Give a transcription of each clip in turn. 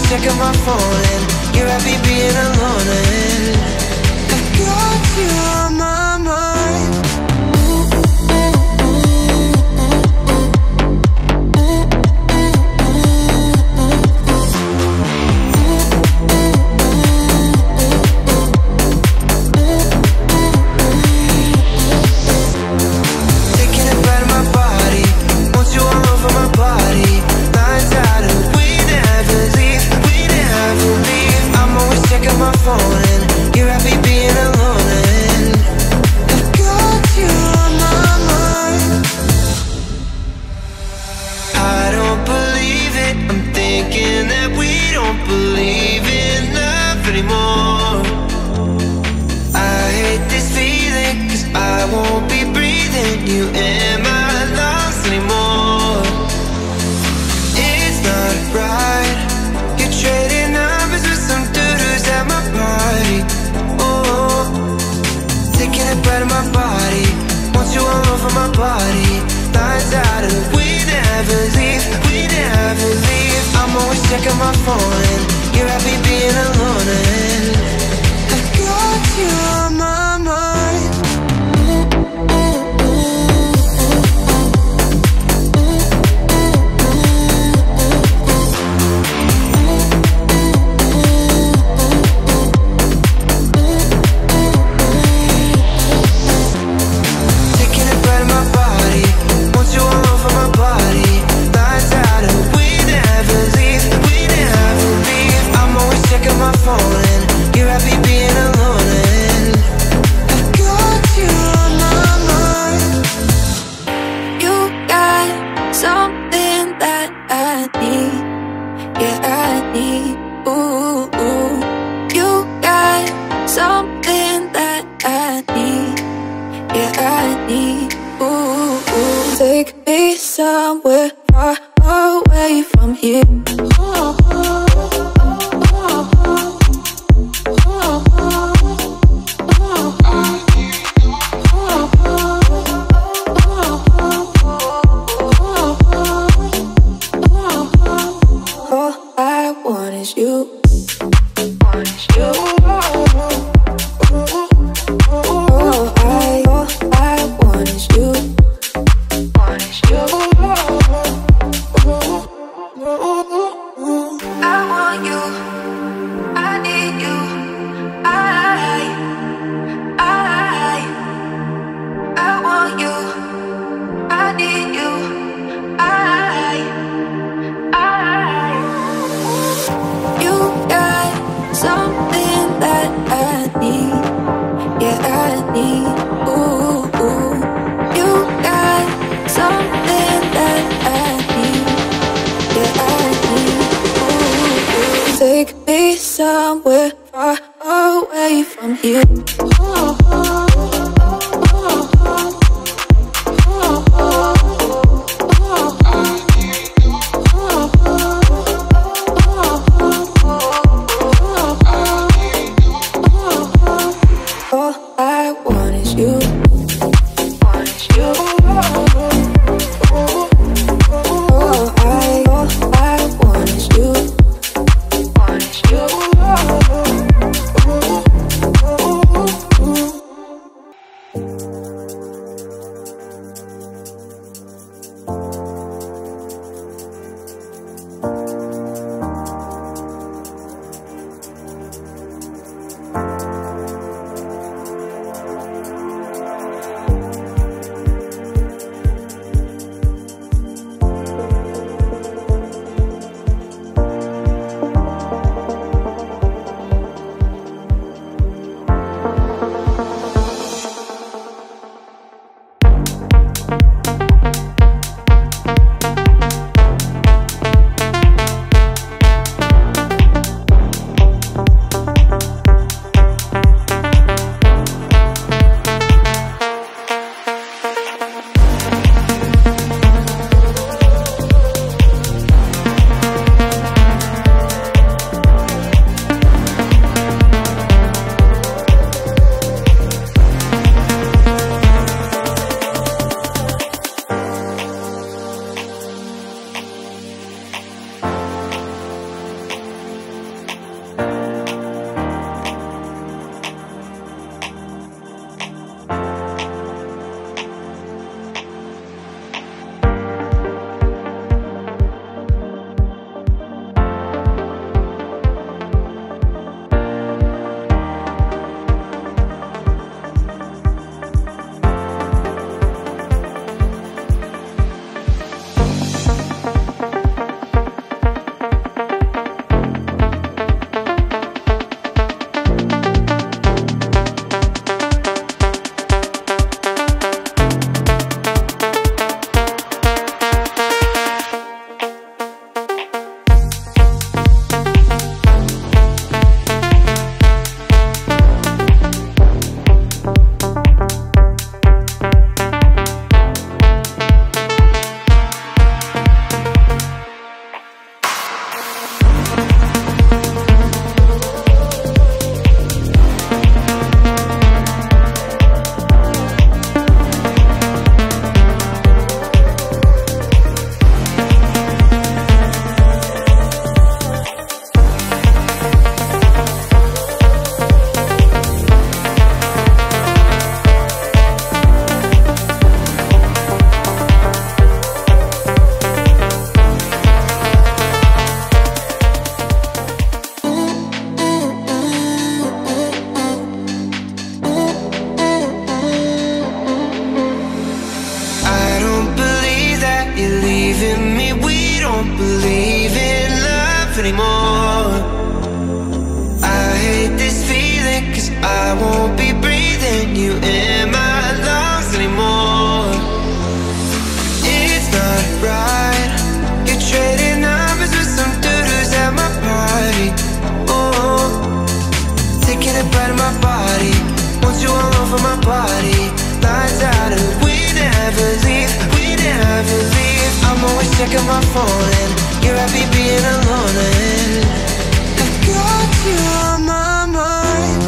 checking my phone and you're happy being alone. And I got you on my mind. Checking my phone and you're happy being alone. And I got you on my mind. Taking it right in my body. Want you all over my body. Lights out and we never leave. I'm always checking my phone and you're happy being alone. And I got you on my mind. You got something that I need. Yeah, I need. Ooh, ooh. You got something that I need. Yeah, I need. Ooh, ooh. Take me somewhere far away from here. Somewhere far away from here. All I want is you. checking my phone and you're happy being alone. And I've got you on my mind.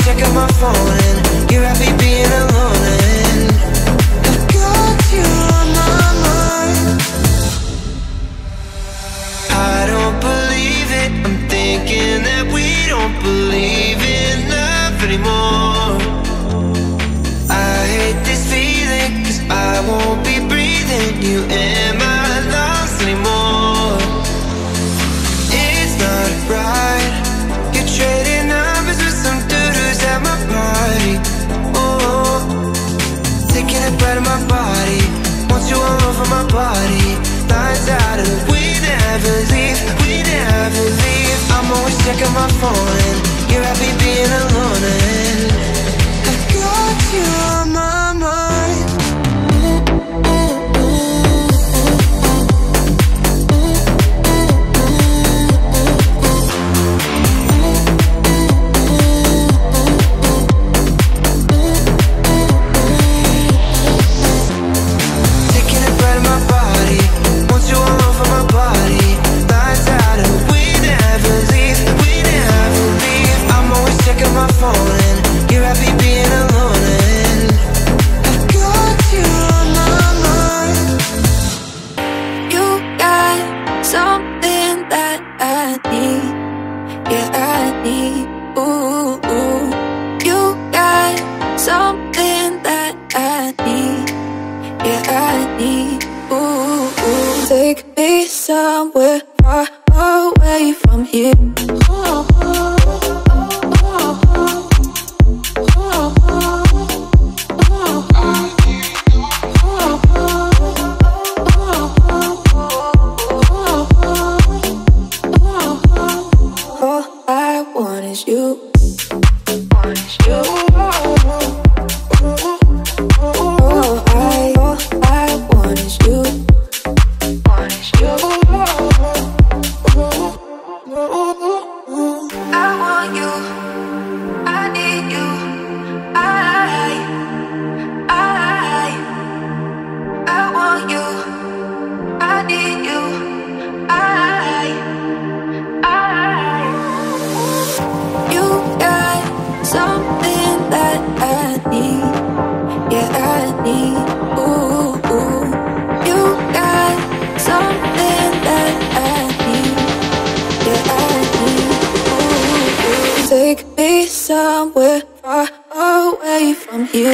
Checking my phone and you're happy being alone. And I've got you on my mind. Taking a bite of my body, want you all over my body. Lights out and we never leave. I'm always checking my phone and you're happy being alone. And I've got you on my mind. You got something that I need. Yeah, I need. Ooh, ooh. You got something that I need. Yeah, I need. Ooh, ooh. Take me somewhere far away from here. Take me somewhere far away from here.